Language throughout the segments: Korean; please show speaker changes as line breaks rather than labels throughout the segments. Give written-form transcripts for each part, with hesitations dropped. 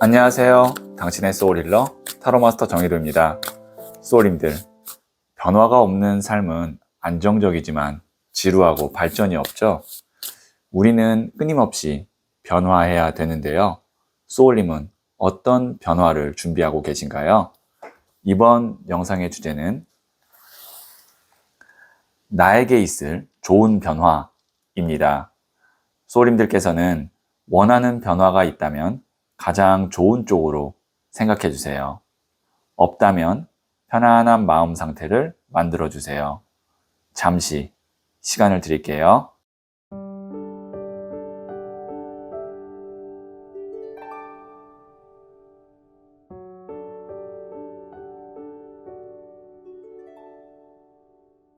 안녕하세요. 당신의 소울힐러 타로마스터 정희도입니다. 소울님들, 변화가 없는 삶은 안정적이지만 지루하고 발전이 없죠? 우리는 끊임없이 변화해야 되는데요. 소울님은 어떤 변화를 준비하고 계신가요? 이번 영상의 주제는 나에게 있을 좋은 변화입니다. 소울님들께서는 원하는 변화가 있다면 가장 좋은 쪽으로 생각해 주세요. 없다면 편안한 마음 상태를 만들어 주세요. 잠시 시간을 드릴게요.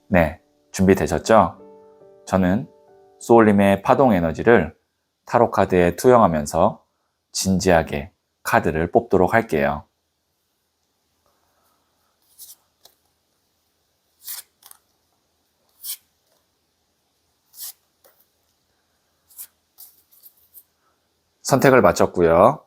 네, 준비되셨죠? 저는 소울님의 파동 에너지를 타로 카드에 투영하면서 진지하게 카드를 뽑도록 할게요. 선택을 마쳤고요.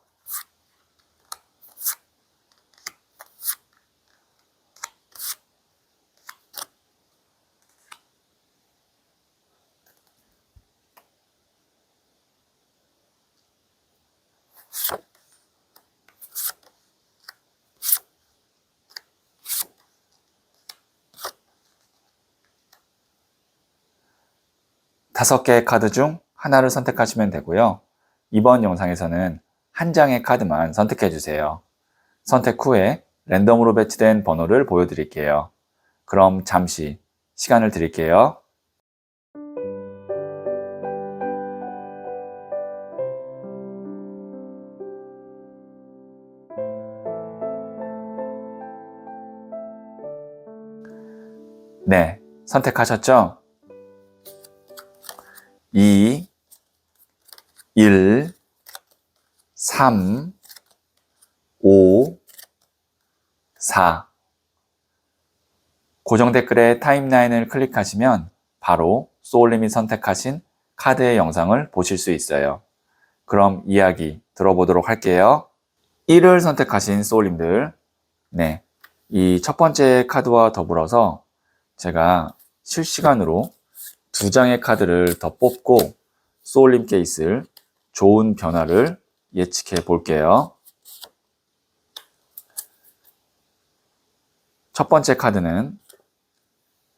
다섯 개의 카드 중 하나를 선택하시면 되고요. 이번 영상에서는 한 장의 카드만 선택해 주세요. 선택 후에 랜덤으로 배치된 번호를 보여드릴게요. 그럼 잠시 시간을 드릴게요. 네, 선택하셨죠? 2, 1, 3, 5, 4. 고정 댓글에 타임라인을 클릭하시면 바로 소울님이 선택하신 카드의 영상을 보실 수 있어요. 그럼 이야기 들어보도록 할게요. 1을 선택하신 소울님들, 네, 이 첫 번째 카드와 더불어서 제가 실시간으로 두 장의 카드를 더 뽑고 소울님께 있을 좋은 변화를 예측해 볼게요. 첫 번째 카드는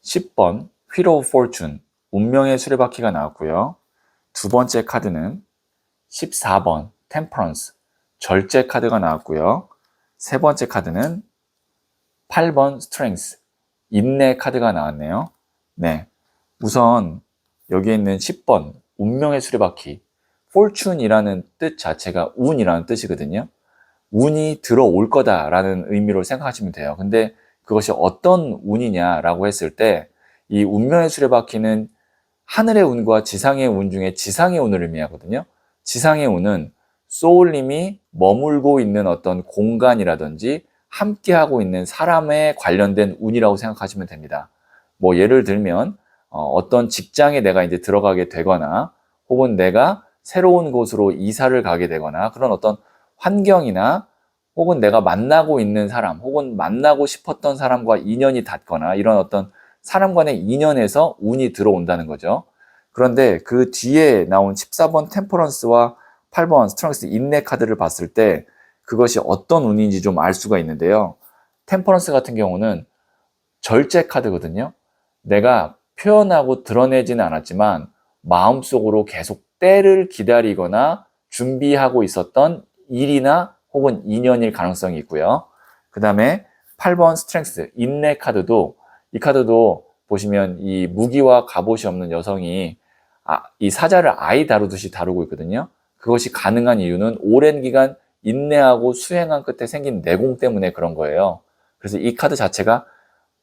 10번 Wheel of Fortune, 운명의 수레바퀴가 나왔고요. 두 번째 카드는 14번 Temperance, 절제 카드가 나왔고요. 세 번째 카드는 8번 Strength, 인내 카드가 나왔네요. 네, 우선 여기에 있는 10번 운명의 수레바퀴, Fortune이라는 뜻 자체가 운이라는 뜻이거든요. 운이 들어올 거다라는 의미로 생각하시면 돼요. 근데 그것이 어떤 운이냐라고 했을 때 이 운명의 수레바퀴는 하늘의 운과 지상의 운 중에 지상의 운을 의미하거든요. 지상의 운은 소울님이 머물고 있는 어떤 공간이라든지 함께하고 있는 사람에 관련된 운이라고 생각하시면 됩니다. 뭐 예를 들면 어떤 직장에 내가 이제 들어가게 되거나 혹은 내가 새로운 곳으로 이사를 가게 되거나 그런 어떤 환경이나 혹은 내가 만나고 있는 사람 혹은 만나고 싶었던 사람과 인연이 닿거나 이런 어떤 사람 간의 인연에서 운이 들어온다는 거죠. 그런데 그 뒤에 나온 14번 템퍼런스와 8번 스트렝스 인내 카드를 봤을 때 그것이 어떤 운인지 좀 알 수가 있는데요. 템퍼런스 같은 경우는 절제 카드거든요. 내가 표현하고 드러내지는 않았지만 마음속으로 계속 때를 기다리거나 준비하고 있었던 일이나 혹은 인연일 가능성이 있고요. 그 다음에 8번 스트렝스 인내 카드도 이 카드도 보시면 이 무기와 갑옷이 없는 여성이 이 사자를 아이 다루듯이 다루고 있거든요. 그것이 가능한 이유는 오랜 기간 인내하고 수행한 끝에 생긴 내공 때문에 그런 거예요. 그래서 이 카드 자체가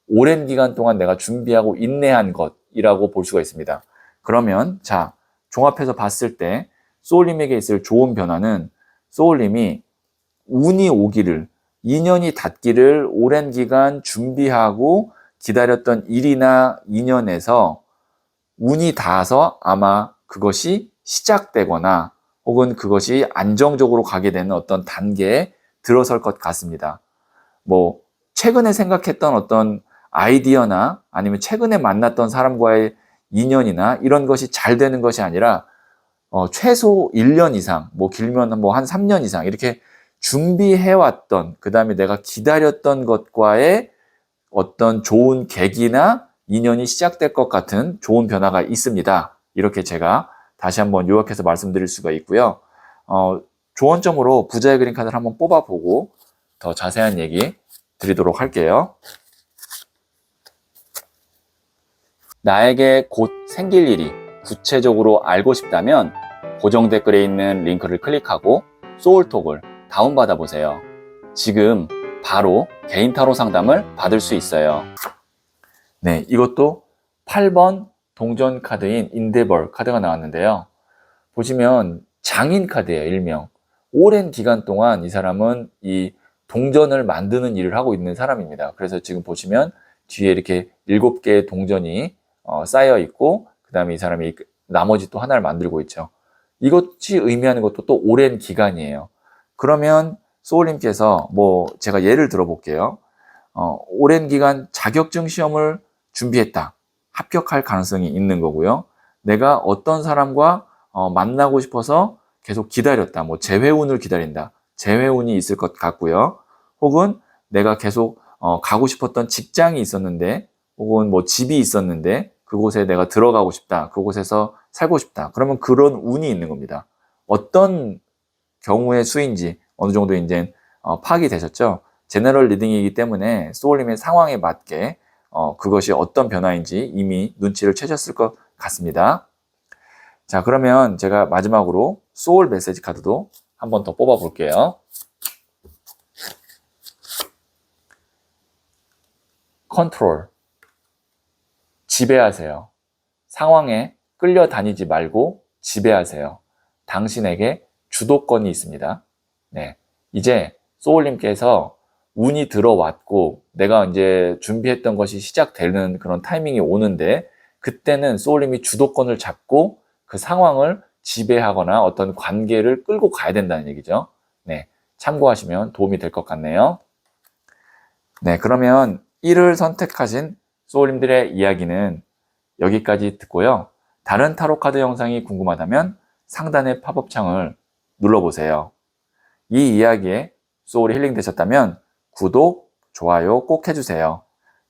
오랜 기간 동안 내가 준비하고 인내한 것이라고 볼 수가 있습니다. 그러면 자, 종합해서 봤을 때 소울님에게 있을 좋은 변화는 소울님이 운이 오기를, 인연이 닿기를 오랜 기간 준비하고 기다렸던 일이나 인연에서 운이 닿아서 아마 그것이 시작되거나 혹은 그것이 안정적으로 가게 되는 어떤 단계에 들어설 것 같습니다. 뭐 최근에 생각했던 어떤 아이디어나 아니면 최근에 만났던 사람과의 인연이나 이런 것이 잘 되는 것이 아니라 최소 1년 이상, 뭐 길면 뭐 한 3년 이상 이렇게 준비해왔던, 그 다음에 내가 기다렸던 것과의 어떤 좋은 계기나 인연이 시작될 것 같은 좋은 변화가 있습니다. 이렇게 제가 다시 한번 요약해서 말씀드릴 수가 있고요. 조언점으로 부자의 그림카드를 한번 뽑아보고 더 자세한 얘기 드리도록 할게요. 나에게 곧 생길 일이 구체적으로 알고 싶다면 고정 댓글에 있는 링크를 클릭하고 소울톡을 다운받아 보세요. 지금 바로 개인 타로 상담을 받을 수 있어요. 네, 이것도 8번 동전 카드인 인데벌 카드가 나왔는데요. 보시면 장인 카드예요, 일명. 오랜 기간 동안 이 사람은 이 동전을 만드는 일을 하고 있는 사람입니다. 그래서 지금 보시면 뒤에 이렇게 7개의 동전이 쌓여 있고, 그 다음에 이 사람이 나머지 또 하나를 만들고 있죠. 이것이 의미하는 것도 또 오랜 기간이에요. 그러면 소울님께서 뭐 제가 예를 들어볼게요. 오랜 기간 자격증 시험을 준비했다. 합격할 가능성이 있는 거고요. 내가 어떤 사람과 만나고 싶어서 계속 기다렸다. 뭐 재회운을 기다린다. 재회운이 있을 것 같고요. 혹은 내가 계속 가고 싶었던 직장이 있었는데, 혹은 뭐 집이 있었는데 그곳에 내가 들어가고 싶다. 그곳에서 살고 싶다. 그러면 그런 운이 있는 겁니다. 어떤 경우의 수인지 어느 정도 이제 파악이 되셨죠? 제너럴 리딩이기 때문에 소울님의 상황에 맞게 그것이 어떤 변화인지 이미 눈치를 채셨을 것 같습니다. 자, 그러면 제가 마지막으로 소울 메시지 카드도 한 번 더 뽑아 볼게요. 컨트롤. 지배하세요. 상황에 끌려다니지 말고 지배하세요. 당신에게 주도권이 있습니다. 네. 이제 소울님께서 운이 들어왔고 내가 이제 준비했던 것이 시작되는 그런 타이밍이 오는데, 그때는 소울님이 주도권을 잡고 그 상황을 지배하거나 어떤 관계를 끌고 가야 된다는 얘기죠. 네. 참고하시면 도움이 될 것 같네요. 네. 그러면 1을 선택하신 소울님들의 이야기는 여기까지 듣고요. 다른 타로카드 영상이 궁금하다면 상단의 팝업 창을 눌러보세요. 이 이야기에 소울이 힐링 되셨다면 구독, 좋아요 꼭 해주세요.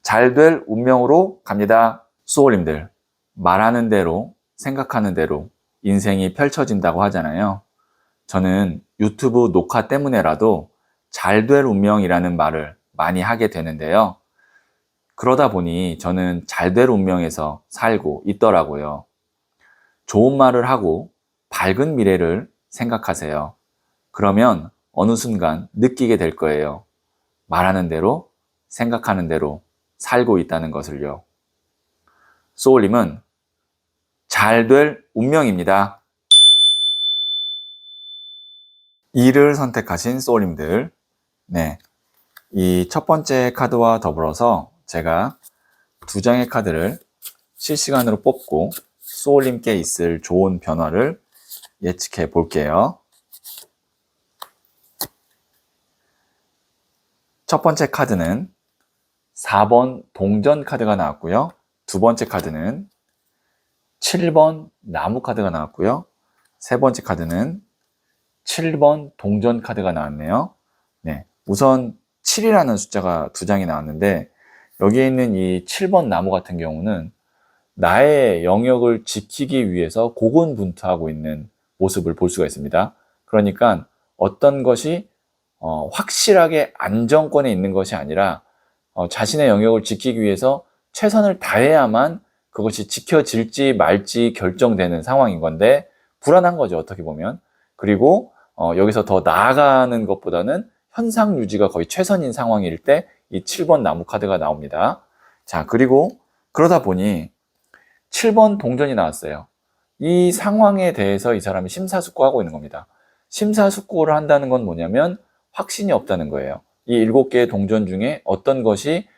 잘 될 운명으로 갑니다. 소울님들, 말하는 대로, 생각하는 대로 인생이 펼쳐진다고 하잖아요. 저는 유튜브 녹화 때문에라도 잘 될 운명이라는 말을 많이 하게 되는데요. 그러다 보니 저는 잘 될 운명에서 살고 있더라고요. 좋은 말을 하고 밝은 미래를 생각하세요. 그러면 어느 순간 느끼게 될 거예요. 말하는 대로, 생각하는 대로 살고 있다는 것을요. 소울님은 잘 될 운명입니다. 2를 선택하신 소울님들, 네, 이 첫 번째 카드와 더불어서 제가 2장의 카드를 실시간으로 뽑고 소울님께 있을 좋은 변화를 예측해 볼게요. 첫 번째 카드는 4번 동전 카드가 나왔고요. 두 번째 카드는 7번 나무 카드가 나왔고요. 세 번째 카드는 7번 동전 카드가 나왔네요. 네, 우선 7이라는 숫자가 2장이 나왔는데, 여기에 있는 이 7번 나무 같은 경우는 나의 영역을 지키기 위해서 고군분투하고 있는 모습을 볼 수가 있습니다. 그러니까 어떤 것이 확실하게 안정권에 있는 것이 아니라 자신의 영역을 지키기 위해서 최선을 다해야만 그것이 지켜질지 말지 결정되는 상황인 건데, 불안한 거죠, 어떻게 보면. 그리고 여기서 더 나아가는 것보다는 현상 유지가 거의 최선인 상황일 때 이 7번 나무 카드가 나옵니다. 자, 그리고 그러다 보니 7번 동전이 나왔어요. 이 상황에 대해서 이 사람이 심사숙고하고 있는 겁니다. 심사숙고를 한다는 건 뭐냐면 확신이 없다는 거예요. 이 7개의 동전 중에 어떤 것이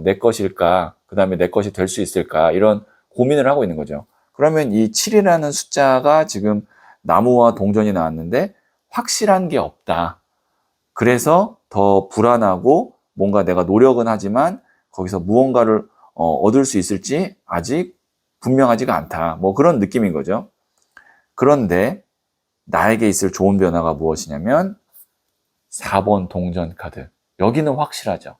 내 것일까, 그 다음에 내 것이 될 수 있을까, 이런 고민을 하고 있는 거죠. 그러면 이 7이라는 숫자가 지금 나무와 동전이 나왔는데 확실한 게 없다. 그래서 더 불안하고 뭔가 내가 노력은 하지만 거기서 무언가를 얻을 수 있을지 아직 분명하지가 않다. 뭐 그런 느낌인 거죠. 그런데 나에게 있을 좋은 변화가 무엇이냐면 4번 동전 카드. 여기는 확실하죠.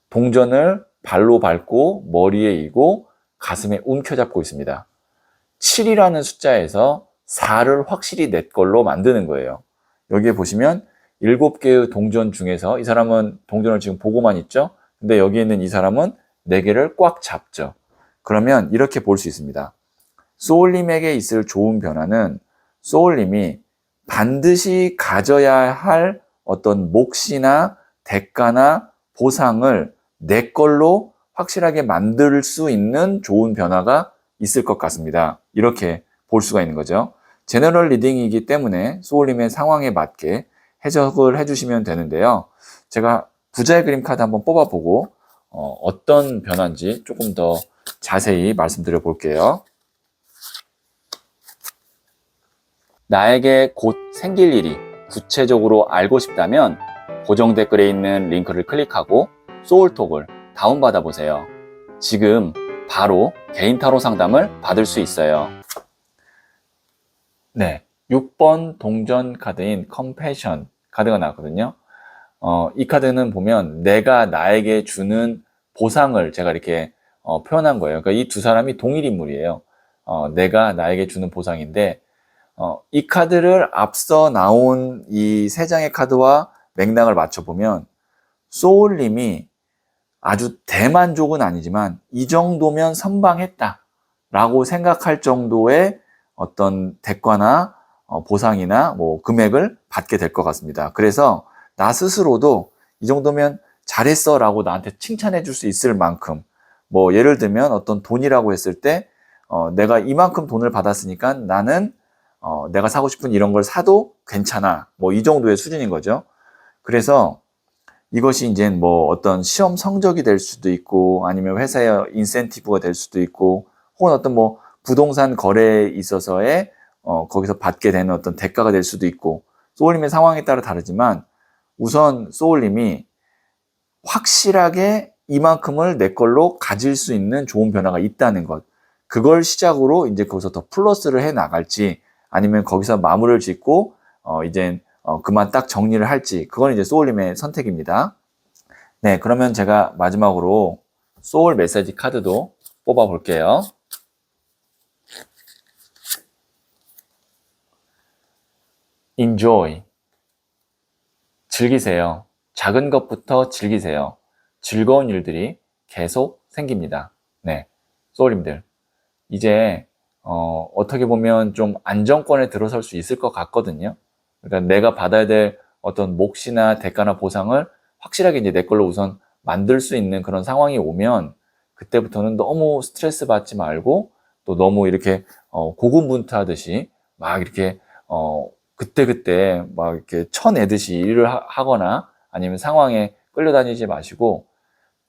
동전을 발로 밟고 머리에 이고 가슴에 움켜잡고 있습니다. 7이라는 숫자에서 4를 확실히 내 걸로 만드는 거예요. 여기에 보시면 7개의 동전 중에서 이 사람은 동전을 지금 보고만 있죠. 근데 여기 있는 이 사람은 4개를 꽉 잡죠. 그러면 이렇게 볼 수 있습니다. 소울님에게 있을 좋은 변화는 소울님이 반드시 가져야 할 어떤 몫이나 대가나 보상을 내 걸로 확실하게 만들 수 있는 좋은 변화가 있을 것 같습니다. 이렇게 볼 수가 있는 거죠. 제너럴 리딩이기 때문에 소울님의 상황에 맞게 해석을 해주시면 되는데요. 제가 부자의 그림 카드 한번 뽑아보고 어떤 변화인지 조금 더 자세히 말씀드려 볼게요. 나에게 곧 생길 일이 구체적으로 알고 싶다면 고정 댓글에 있는 링크를 클릭하고 소울톡을 다운받아 보세요. 지금 바로 개인 타로 상담을 받을 수 있어요. 네, 6번 동전 카드인 컴패션 카드가 나왔거든요. 이 카드는 보면 내가 나에게 주는 보상을 제가 이렇게 표현한 거예요. 그러니까 이 두 사람이 동일 인물이에요. 내가 나에게 주는 보상인데 이 카드를 앞서 나온 이 세 장의 카드와 맥락을 맞춰보면 소울님이 아주 대만족은 아니지만 이 정도면 선방했다 라고 생각할 정도의 어떤 대가나 보상이나 뭐 금액을 받게 될 것 같습니다. 그래서 나 스스로도 이 정도면 잘했어 라고 나한테 칭찬해 줄 수 있을 만큼 뭐 예를 들면 어떤 돈이라고 했을 때 내가 이만큼 돈을 받았으니까 나는 내가 사고 싶은 이런 걸 사도 괜찮아. 뭐 이 정도의 수준인 거죠. 그래서 이것이 이제 뭐 어떤 시험 성적이 될 수도 있고 아니면 회사의 인센티브가 될 수도 있고 혹은 어떤 뭐 부동산 거래에 있어서의 거기서 받게 되는 어떤 대가가 될 수도 있고 소울님의 상황에 따라 다르지만 우선 소울님이 확실하게 이만큼을 내 걸로 가질 수 있는 좋은 변화가 있다는 것. 그걸 시작으로 이제 거기서 더 플러스를 해 나갈지 아니면 거기서 마무리를 짓고 이제 그만 딱 정리를 할지 그건 이제 소울님의 선택입니다. 네, 그러면 제가 마지막으로 소울 메시지 카드도 뽑아 볼게요. Enjoy. 즐기세요. 작은 것부터 즐기세요. 즐거운 일들이 계속 생깁니다. 네, 소울님들. 이제 어떻게 보면 좀 안정권에 들어설 수 있을 것 같거든요. 그러니까 내가 받아야 될 어떤 몫이나 대가나 보상을 확실하게 이제 내 걸로 우선 만들 수 있는 그런 상황이 오면 그때부터는 너무 스트레스 받지 말고 또 너무 이렇게 고군분투하듯이 막 이렇게 그때그때 막 이렇게 쳐내듯이 일을 하거나 아니면 상황에 끌려다니지 마시고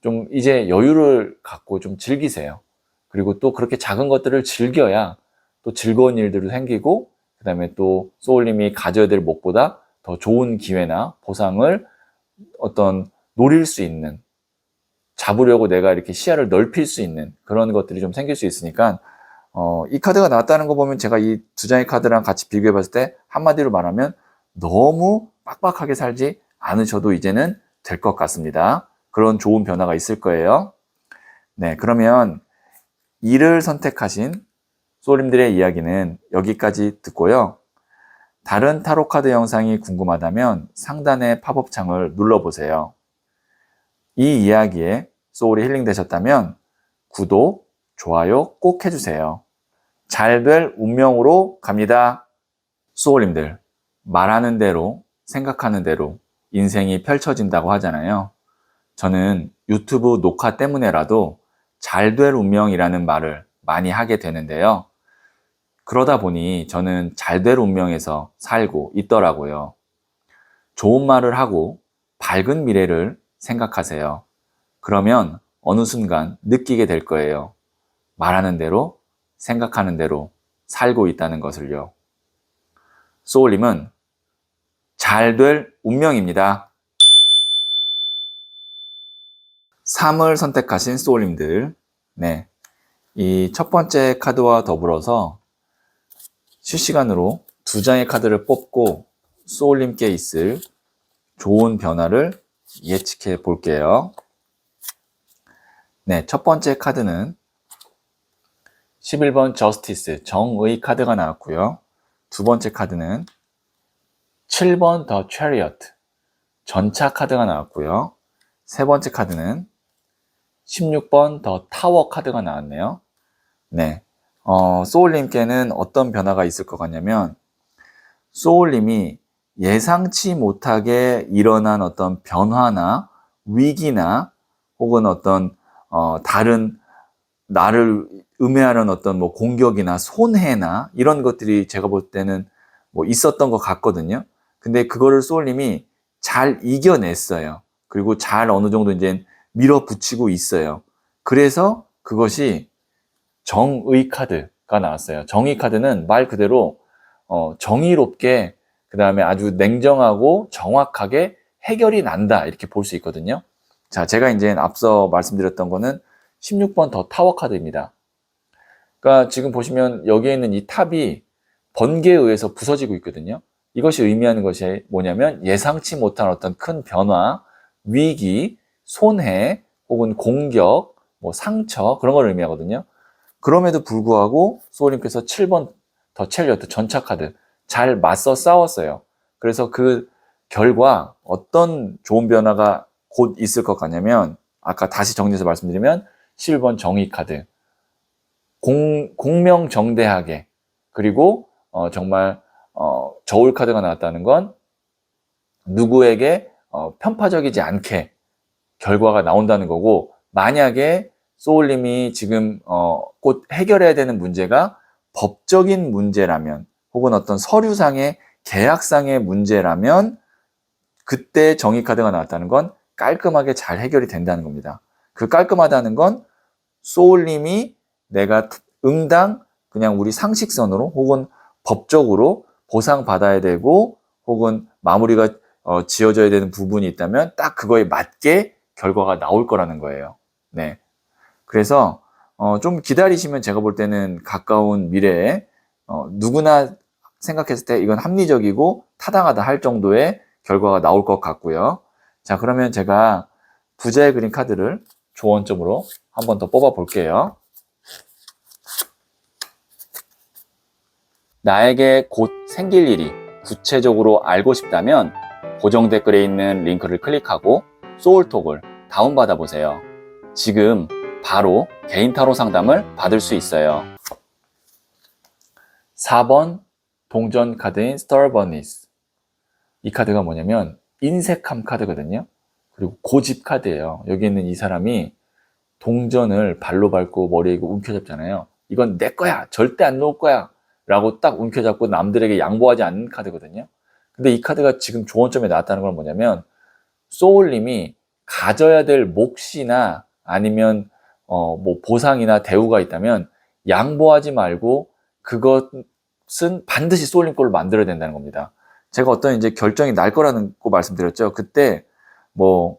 좀 이제 여유를 갖고 좀 즐기세요. 그리고 또 그렇게 작은 것들을 즐겨야 또 즐거운 일들도 생기고 그 다음에 또 소울님이 가져야 될 몫보다 더 좋은 기회나 보상을 어떤 노릴 수 있는 잡으려고 내가 이렇게 시야를 넓힐 수 있는 그런 것들이 좀 생길 수 있으니까 이 카드가 나왔다는 거 보면 제가 이 두 장의 카드랑 같이 비교해 봤을 때 한마디로 말하면 너무 빡빡하게 살지 않으셔도 이제는 될 것 같습니다. 그런 좋은 변화가 있을 거예요. 네, 그러면 이를 선택하신 소울님들의 이야기는 여기까지 듣고요. 다른 타로 카드 영상이 궁금하다면 상단의 팝업 창을 눌러보세요. 이 이야기에 소울이 힐링되셨다면 구독, 좋아요 꼭 해주세요. 잘 될 운명으로 갑니다. 소울님들, 말하는 대로, 생각하는 대로 인생이 펼쳐진다고 하잖아요. 저는 유튜브 녹화 때문에라도 잘 될 운명이라는 말을 많이 하게 되는데요. 그러다 보니 저는 잘 될 운명에서 살고 있더라고요. 좋은 말을 하고 밝은 미래를 생각하세요. 그러면 어느 순간 느끼게 될 거예요. 말하는 대로, 생각하는 대로 살고 있다는 것을요. 소울님은 잘 될 운명입니다. 3을 선택하신 소울님들, 네, 이 첫 번째 카드와 더불어서 실시간으로 2장의 카드를 뽑고 소울님께 있을 좋은 변화를 예측해 볼게요. 네, 첫 번째 카드는 11번 저스티스, 정의 카드가 나왔고요. 두 번째 카드는 7번 더 체리어트, 전차 카드가 나왔고요. 세 번째 카드는 16번 더 타워 카드가 나왔네요. 네, 소울님께는 어떤 변화가 있을 것 같냐면, 소울님이 예상치 못하게 일어난 어떤 변화나 위기나 혹은 어떤 다른 나를 음해하는 어떤 뭐 공격이나 손해나 이런 것들이 제가 볼 때는 뭐 있었던 것 같거든요. 근데 그거를 소울님이 잘 이겨냈어요. 그리고 잘 어느 정도 이제 밀어붙이고 있어요. 그래서 그것이 정의 카드가 나왔어요. 정의 카드는 말 그대로 정의롭게, 그 다음에 아주 냉정하고 정확하게 해결이 난다, 이렇게 볼 수 있거든요. 자, 제가 이제 앞서 말씀드렸던 거는 16번 더 타워 카드입니다. 그러니까 지금 보시면 여기에 있는 이 탑이 번개에 의해서 부서지고 있거든요. 이것이 의미하는 것이 뭐냐면 예상치 못한 어떤 큰 변화, 위기, 손해, 혹은 공격, 뭐 상처, 그런 걸 의미하거든요. 그럼에도 불구하고 소울님께서 7번 더 체리어트, 전차 카드 잘 맞서 싸웠어요. 그래서 그 결과 어떤 좋은 변화가 곧 있을 것 같냐면, 아까 다시 정리해서 말씀드리면 11번 정의 카드, 공명정대하게, 그리고 정말 저울 카드가 나왔다는 건 누구에게 편파적이지 않게 결과가 나온다는 거고, 만약에 소울님이 지금 곧 해결해야 되는 문제가 법적인 문제라면, 혹은 어떤 서류상의 계약상의 문제라면, 그때 정의 카드가 나왔다는 건 깔끔하게 잘 해결이 된다는 겁니다. 그 깔끔하다는 건 소울님이 내가 응당 그냥 우리 상식선으로 혹은 법적으로 보상받아야 되고, 혹은 마무리가 지어져야 되는 부분이 있다면 딱 그거에 맞게 결과가 나올 거라는 거예요. 네. 그래서 좀 기다리시면 제가 볼 때는 가까운 미래에 누구나 생각했을 때 이건 합리적이고 타당하다 할 정도의 결과가 나올 것 같고요. 자, 그러면 제가 부자의 그림 카드를 조언점으로 한 번 더 뽑아 볼게요. 나에게 곧 생길 일이 구체적으로 알고 싶다면 고정 댓글에 있는 링크를 클릭하고 소울톡을 다운받아 보세요. 지금 바로 개인 타로 상담을 받을 수 있어요. 4번 동전 카드인 스터버니스. 이 카드가 뭐냐면 인색함 카드거든요. 그리고 고집 카드예요. 여기 있는 이 사람이 동전을 발로 밟고 머리에 움켜잡잖아요. 이건 내 거야, 절대 안 놓을 거야 라고 딱 움켜잡고 남들에게 양보하지 않는 카드거든요. 근데 이 카드가 지금 조언점에 나왔다는 건 뭐냐면, 소울님이 가져야 될 몫이나 아니면 뭐 보상이나 대우가 있다면 양보하지 말고 그것은 반드시 소울님 걸로 만들어야 된다는 겁니다. 제가 어떤 이제 결정이 날 거라는 거 말씀드렸죠. 그때 뭐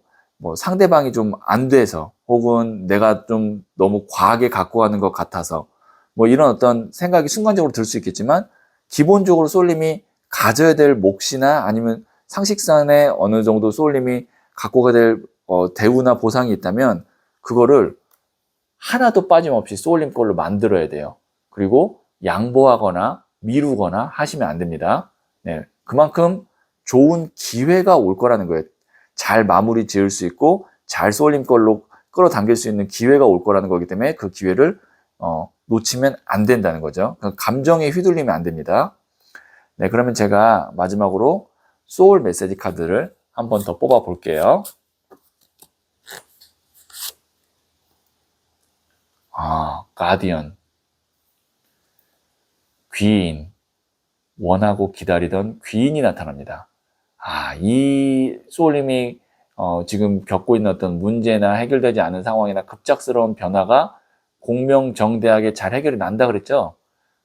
상대방이 좀 안 돼서, 혹은 내가 좀 너무 과하게 갖고 가는 것 같아서, 뭐 이런 어떤 생각이 순간적으로 들 수 있겠지만, 기본적으로 소울님이 가져야 될 몫이나 아니면 상식선에 어느 정도 소울님이 갖고 가야 될 대우나 보상이 있다면 그거를 하나도 빠짐없이 소울님 걸로 만들어야 돼요. 그리고 양보하거나 미루거나 하시면 안 됩니다. 네, 그만큼 좋은 기회가 올 거라는 거예요. 잘 마무리 지을 수 있고 잘 소울님 걸로 끌어당길 수 있는 기회가 올 거라는 거기 때문에 그 기회를 놓치면 안 된다는 거죠. 감정에 휘둘리면 안 됩니다. 네, 그러면 제가 마지막으로 소울 메시지 카드를 한 번 더 뽑아 볼게요. 가디언, 귀인, 원하고 기다리던 귀인이 나타납니다. 이 소울님이 지금 겪고 있는 어떤 문제나 해결되지 않은 상황이나 급작스러운 변화가 공명정대하게 잘 해결이 난다 그랬죠?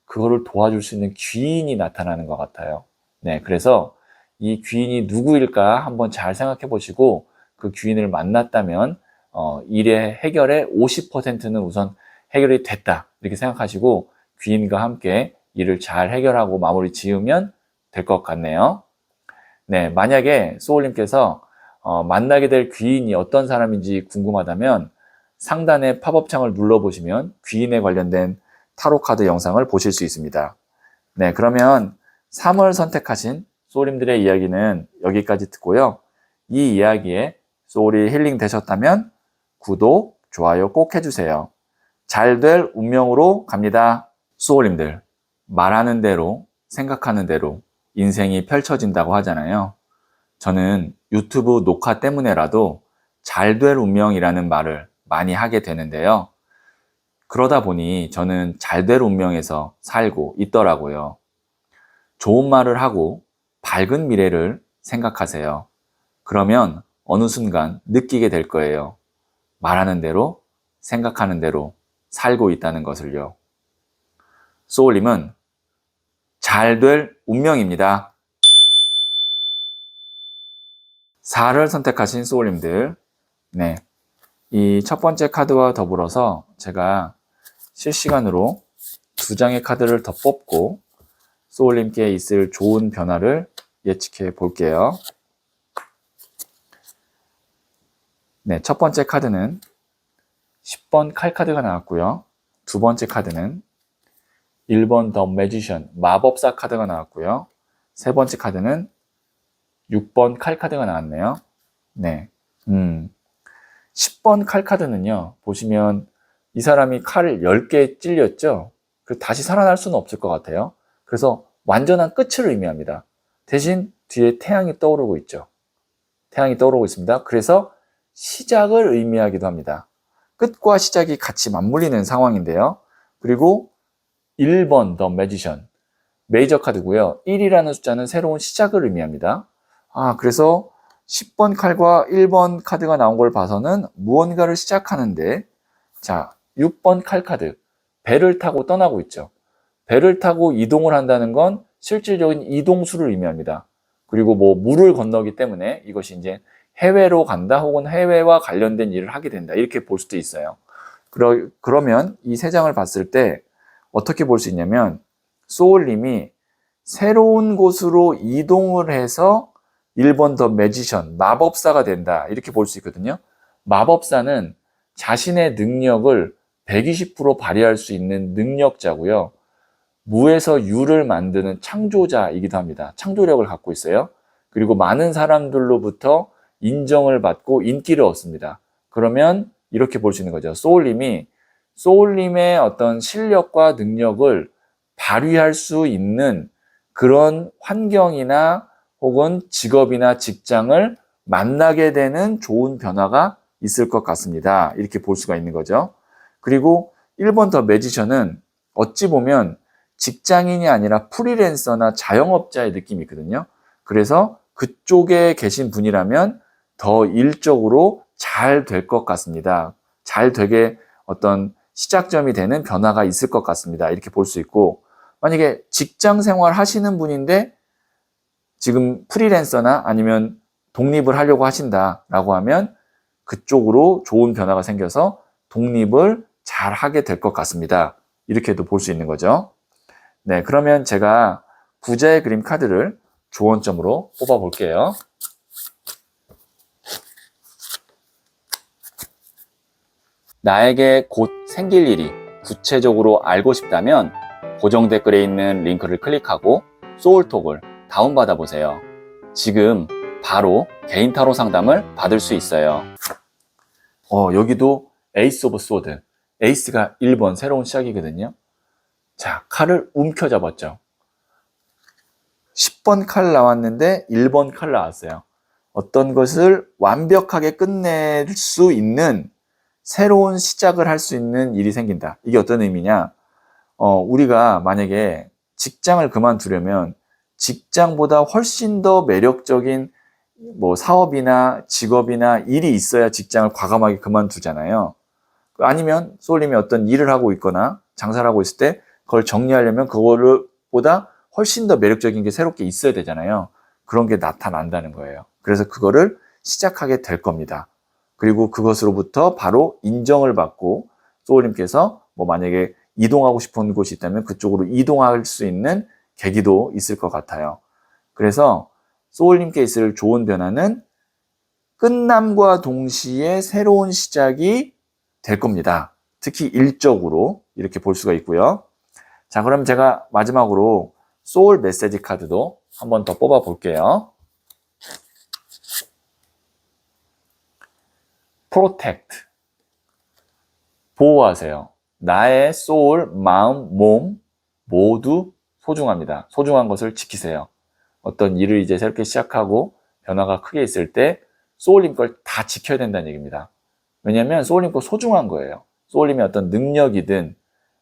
그거를 도와줄 수 있는 귀인이 나타나는 것 같아요. 네, 그래서 이 귀인이 누구일까 한번 잘 생각해 보시고 그 귀인을 만났다면 일의 해결의 50%는 우선 해결이 됐다 이렇게 생각하시고 귀인과 함께 일을 잘 해결하고 마무리 지으면 될 것 같네요. 네, 만약에 소울님께서 만나게 될 귀인이 어떤 사람인지 궁금하다면 상단의 팝업 창을 눌러보시면 귀인에 관련된 타로 카드 영상을 보실 수 있습니다. 네, 그러면 3월 선택하신 소울님들의 이야기는 여기까지 듣고요. 이 이야기에 소울이 힐링 되셨다면 구독, 좋아요 꼭 해주세요. 잘 될 운명으로 갑니다. 소울님들, 말하는 대로, 생각하는 대로 인생이 펼쳐진다고 하잖아요. 저는 유튜브 녹화 때문에라도 잘 될 운명이라는 말을 많이 하게 되는데요. 그러다 보니 저는 잘 될 운명에서 살고 있더라고요. 좋은 말을 하고 밝은 미래를 생각하세요. 그러면 어느 순간 느끼게 될 거예요. 말하는 대로, 생각하는 대로 살고 있다는 것을요. 소울님은 잘 될 운명입니다. 4를 선택하신 소울님들, 네, 이 첫 번째 카드와 더불어서 제가 실시간으로 2장의 카드를 더 뽑고 소울님께 있을 좋은 변화를 예측해 볼게요. 네, 첫 번째 카드는 10번 칼 카드가 나왔고요. 두 번째 카드는 1번 더 매지션, 마법사 카드가 나왔고요. 세 번째 카드는 6번 칼 카드가 나왔네요. 네. 10번 칼 카드는요, 보시면 이 사람이 칼을 10개 찔렸죠? 그리고 다시 살아날 수는 없을 것 같아요. 그래서 완전한 끝을 의미합니다. 대신 뒤에 태양이 떠오르고 있죠. 태양이 떠오르고 있습니다. 그래서 시작을 의미하기도 합니다. 끝과 시작이 같이 맞물리는 상황인데요. 그리고 1번 더 매지션, 메이저 카드고요. 1이라는 숫자는 새로운 시작을 의미합니다. 그래서 10번 칼과 1번 카드가 나온 걸 봐서는 무언가를 시작하는데, 자, 6번 칼 카드, 배를 타고 떠나고 있죠. 배를 타고 이동을 한다는 건 실질적인 이동수를 의미합니다. 그리고 물을 건너기 때문에 이것이 이제 해외로 간다 혹은 해외와 관련된 일을 하게 된다 이렇게 볼 수도 있어요. 그러면 이 세 장을 봤을 때 어떻게 볼 수 있냐면 소울님이 새로운 곳으로 이동을 해서 1번 더 매지션, 마법사가 된다 이렇게 볼 수 있거든요. 마법사는 자신의 능력을 120% 발휘할 수 있는 능력자고요. 무에서 유를 만드는 창조자이기도 합니다. 창조력을 갖고 있어요. 그리고 많은 사람들로부터 인정을 받고 인기를 얻습니다. 그러면 이렇게 볼 수 있는 거죠. 소울님의 어떤 실력과 능력을 발휘할 수 있는 그런 환경이나 혹은 직업이나 직장을 만나게 되는 좋은 변화가 있을 것 같습니다. 이렇게 볼 수가 있는 거죠. 그리고 1번 더 매지션은 어찌 보면 직장인이 아니라 프리랜서나 자영업자의 느낌이 있거든요. 그래서 그쪽에 계신 분이라면 더 일적으로 잘 될 것 같습니다. 잘 되게 어떤 시작점이 되는 변화가 있을 것 같습니다. 이렇게 볼 수 있고, 만약에 직장 생활 하시는 분인데 지금 프리랜서나 아니면 독립을 하려고 하신다라고 하면 그쪽으로 좋은 변화가 생겨서 독립을 잘 하게 될 것 같습니다. 이렇게도 볼 수 있는 거죠. 네, 그러면 제가 부자의 그림 카드를 조언점으로 뽑아 볼게요. 나에게 곧 생길 일이 구체적으로 알고 싶다면 고정 댓글에 있는 링크를 클릭하고 소울톡을 다운받아 보세요. 지금 바로 개인 타로 상담을 받을 수 있어요. 여기도 에이스 오브 소드, 에이스가 1번 새로운 시작이거든요. 자, 칼을 움켜잡았죠. 10번 칼 나왔는데 1번 칼 나왔어요. 어떤 것을 완벽하게 끝낼 수 있는 새로운 시작을 할 수 있는 일이 생긴다. 이게 어떤 의미냐? 우리가 만약에 직장을 그만두려면 직장보다 훨씬 더 매력적인 사업이나 직업이나 일이 있어야 직장을 과감하게 그만두잖아요. 아니면 소울님이 어떤 일을 하고 있거나 장사를 하고 있을 때 그걸 정리하려면 그거를 보다 훨씬 더 매력적인 게 새롭게 있어야 되잖아요. 그런 게 나타난다는 거예요. 그래서 그거를 시작하게 될 겁니다. 그리고 그것으로부터 바로 인정을 받고 소울님께서 뭐 만약에 이동하고 싶은 곳이 있다면 그쪽으로 이동할 수 있는 계기도 있을 것 같아요. 그래서 소울님께 있을 좋은 변화는 끝남과 동시에 새로운 시작이 될 겁니다. 특히 일적으로 이렇게 볼 수가 있고요. 자, 그럼 제가 마지막으로 소울 메시지 카드도 한번 더 뽑아 볼게요. 프로텍트, 보호하세요. 나의 소울, 마음, 몸 모두 소중합니다. 소중한 것을 지키세요. 어떤 일을 이제 새롭게 시작하고 변화가 크게 있을 때 소울님 걸 다 지켜야 된다는 얘기입니다. 왜냐하면 소울님 거 소중한 거예요. 소울님의 어떤 능력이든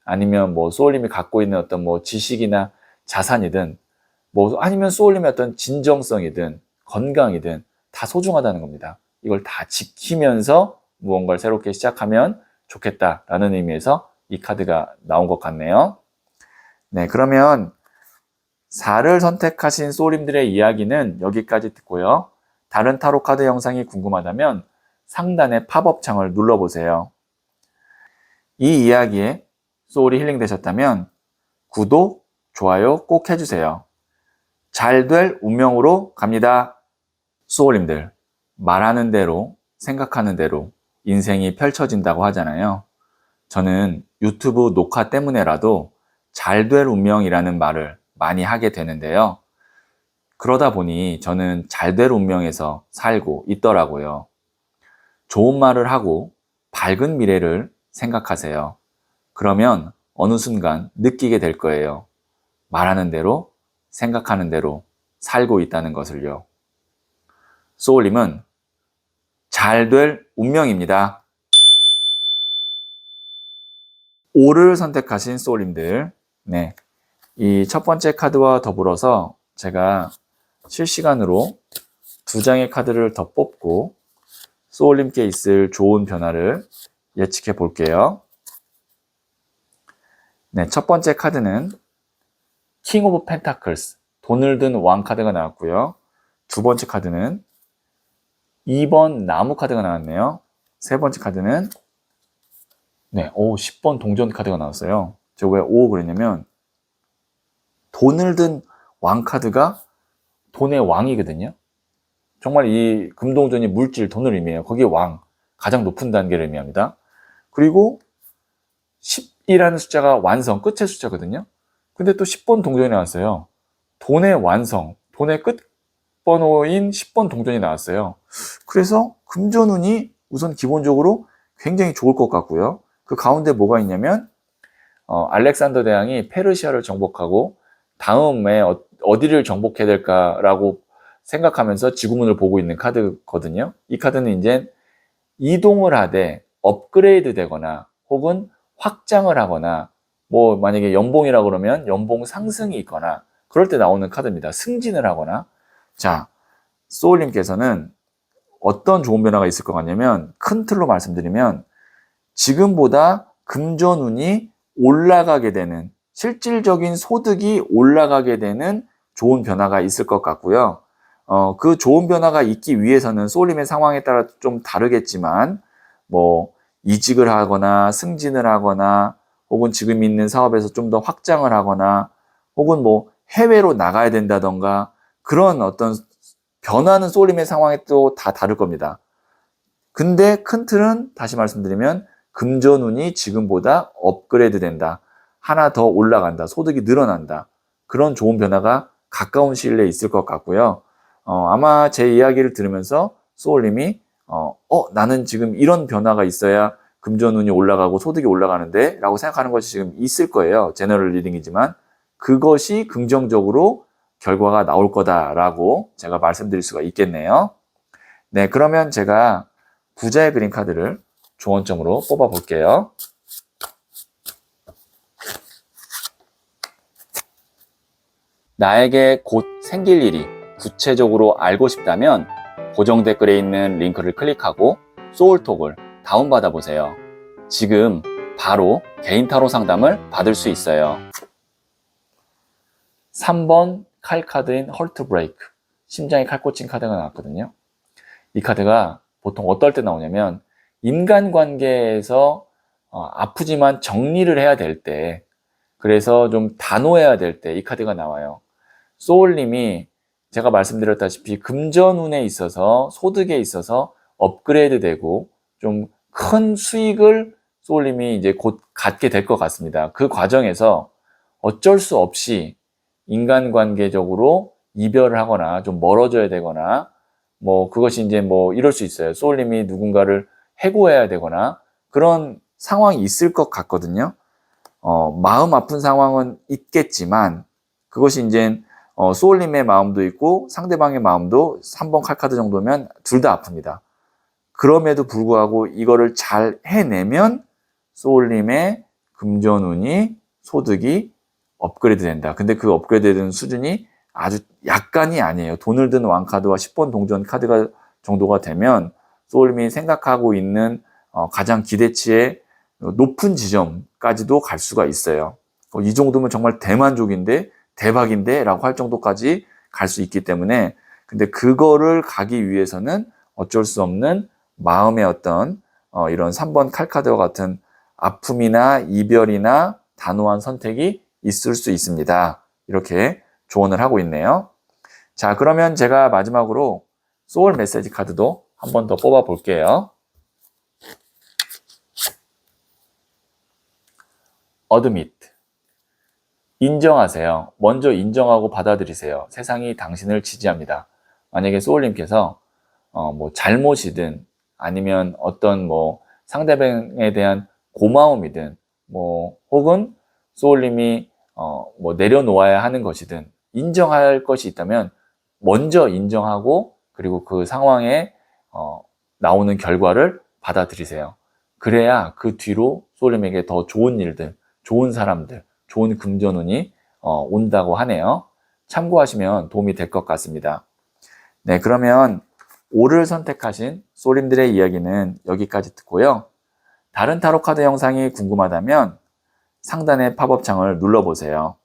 아니면 뭐 소울님이 갖고 있는 어떤 뭐 지식이나 자산이든 뭐 아니면 소울님의 어떤 진정성이든 건강이든 다 소중하다는 겁니다. 이걸 다 지키면서 무언가를 새롭게 시작하면 좋겠다라는 의미에서 이 카드가 나온 것 같네요. 네, 그러면 4를 선택하신 소울님들의 이야기는 여기까지 듣고요. 다른 타로 카드 영상이 궁금하다면 상단의 팝업 창을 눌러보세요. 이 이야기에 소울이 힐링 되셨다면 구독, 좋아요 꼭 해주세요. 잘 될 운명으로 갑니다. 소울님들, 말하는 대로, 생각하는 대로 인생이 펼쳐진다고 하잖아요. 저는 유튜브 녹화 때문에라도 잘 될 운명이라는 말을 많이 하게 되는데요. 그러다 보니 저는 잘 될 운명에서 살고 있더라고요. 좋은 말을 하고 밝은 미래를 생각하세요. 그러면 어느 순간 느끼게 될 거예요. 말하는 대로, 생각하는 대로 살고 있다는 것을요. 소울님은 잘 될 운명입니다. 5를 선택하신 소울님들, 네, 이 첫 번째 카드와 더불어서 제가 실시간으로 2장의 카드를 더 뽑고 소울님께 있을 좋은 변화를 예측해 볼게요. 네, 첫 번째 카드는 킹 오브 펜타클스, 돈을 든 왕 카드가 나왔고요. 두 번째 카드는 2번 나무 카드가 나왔네요. 세 번째 카드는 10번 동전 카드가 나왔어요. 제가 왜 5 그랬냐면 돈을 든 왕 카드가 돈의 왕이거든요. 정말 이 금동전이 물질, 돈을 의미해요. 거기에 왕, 가장 높은 단계를 의미합니다. 그리고 10이라는 숫자가 완성, 끝의 숫자거든요. 근데 또 10번 동전이 나왔어요. 돈의 완성, 돈의 끝번호인 10번 동전이 나왔어요. 그래서 금전운이 우선 기본적으로 굉장히 좋을 것 같고요. 그 가운데 뭐가 있냐면 알렉산더 대왕이 페르시아를 정복하고 다음에 어디를 정복해야 될까라고 생각하면서 지구문을 보고 있는 카드거든요. 이 카드는 이제 이동을 하되 업그레이드 되거나 혹은 확장을 하거나 뭐 만약에 연봉이라 그러면 연봉 상승이 있거나 그럴 때 나오는 카드입니다. 승진을 하거나. 자, 소울님께서는 어떤 좋은 변화가 있을 것 같냐면 큰 틀로 말씀드리면 지금보다 금전운이 올라가게 되는 실질적인 소득이 올라가게 되는 좋은 변화가 있을 것 같고요. 그 좋은 변화가 있기 위해서는 소울님의 상황에 따라 좀 다르겠지만 뭐 이직을 하거나 승진을 하거나 혹은 지금 있는 사업에서 좀 더 확장을 하거나 혹은 뭐 해외로 나가야 된다던가 그런 어떤 변화는 소울님의 상황에 또 다 다를 겁니다. 근데 큰 틀은 다시 말씀드리면 금전운이 지금보다 업그레이드 된다. 하나 더 올라간다. 소득이 늘어난다. 그런 좋은 변화가 가까운 시일 내에 있을 것 같고요. 아마 제 이야기를 들으면서 소울님이 나는 지금 이런 변화가 있어야 금전운이 올라가고 소득이 올라가는데 라고 생각하는 것이 지금 있을 거예요. 제너럴 리딩이지만 그것이 긍정적으로 결과가 나올 거다라고 제가 말씀드릴 수가 있겠네요. 네, 그러면 제가 부자의 그림 카드를 조언점으로 뽑아 볼게요. 나에게 곧 생길 일이 구체적으로 알고 싶다면 고정 댓글에 있는 링크를 클릭하고 소울톡을 다운받아 보세요. 지금 바로 개인 타로 상담을 받을 수 있어요. 3번 칼카드인 헐트 브레이크, 심장이 칼 꽂힌 카드가 나왔거든요. 이 카드가 보통 어떨 때 나오냐면 인간관계에서 아프지만 정리를 해야 될 때, 그래서 좀 단호해야 될 때 이 카드가 나와요. 소울님이 제가 말씀드렸다시피 금전운에 있어서, 소득에 있어서 업그레이드 되고 좀 큰 수익을 소울님이 이제 곧 갖게 될 것 같습니다. 그 과정에서 어쩔 수 없이 인간관계적으로 이별을 하거나 좀 멀어져야 되거나, 뭐 그것이 이제 뭐 이럴 수 있어요. 소울님이 누군가를 해고해야 되거나 그런 상황이 있을 것 같거든요. 마음 아픈 상황은 있겠지만 그것이 이제 소울님의 마음도 있고 상대방의 마음도 3번 칼카드 정도면 둘 다 아픕니다. 그럼에도 불구하고 이거를 잘 해내면 소울님의 금전운이, 소득이 업그레이드 된다. 근데 그 업그레이드 되는 수준이 아주 약간이 아니에요. 돈을 든 왕카드와 10번 동전 카드가 정도가 되면 소울님이 생각하고 있는 가장 기대치의 높은 지점까지도 갈 수가 있어요. 이 정도면 정말 대만족인데, 대박인데 라고 할 정도까지 갈 수 있기 때문에, 근데 그거를 가기 위해서는 어쩔 수 없는 마음의 어떤 이런 3번 칼카드와 같은 아픔이나 이별이나 단호한 선택이 있을 수 있습니다. 이렇게 조언을 하고 있네요. 자, 그러면 제가 마지막으로 소울 메시지 카드도 한 번 더 뽑아 볼게요. Admit. 인정하세요. 먼저 인정하고 받아들이세요. 세상이 당신을 지지합니다. 만약에 소울님께서 뭐 잘못이든 아니면 어떤 뭐 상대방에 대한 고마움이든 뭐 혹은 소울님이 뭐 내려놓아야 하는 것이든 인정할 것이 있다면 먼저 인정하고 그리고 그 상황에 나오는 결과를 받아들이세요. 그래야 그 뒤로 소울님에게 더 좋은 일들, 좋은 사람들, 좋은 금전운이 온다고 하네요. 참고하시면 도움이 될 것 같습니다. 네, 그러면 5를 선택하신 소울님들의 이야기는 여기까지 듣고요. 다른 타로 카드 영상이 궁금하다면 상단의 팝업 창을 눌러보세요.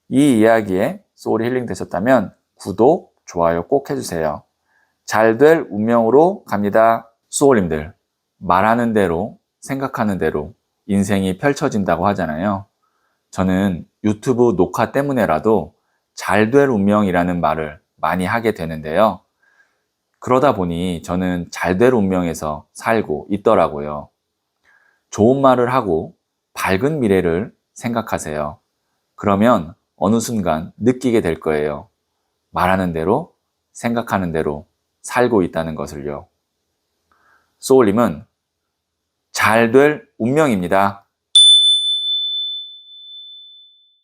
이 이야기에 소울이 힐링 되셨다면 구독, 좋아요 꼭 해주세요. 잘 될 운명으로 갑니다. 소울님들, 말하는 대로, 생각하는 대로 인생이 펼쳐진다고 하잖아요. 저는 유튜브 녹화 때문에라도 잘 될 운명이라는 말을 많이 하게 되는데요. 그러다 보니 저는 잘 될 운명에서 살고 있더라고요. 좋은 말을 하고 밝은 미래를 생각하세요. 그러면 어느 순간 느끼게 될 거예요. 말하는 대로, 생각하는 대로 살고 있다는 것을요. 소울님은 잘 될 운명입니다.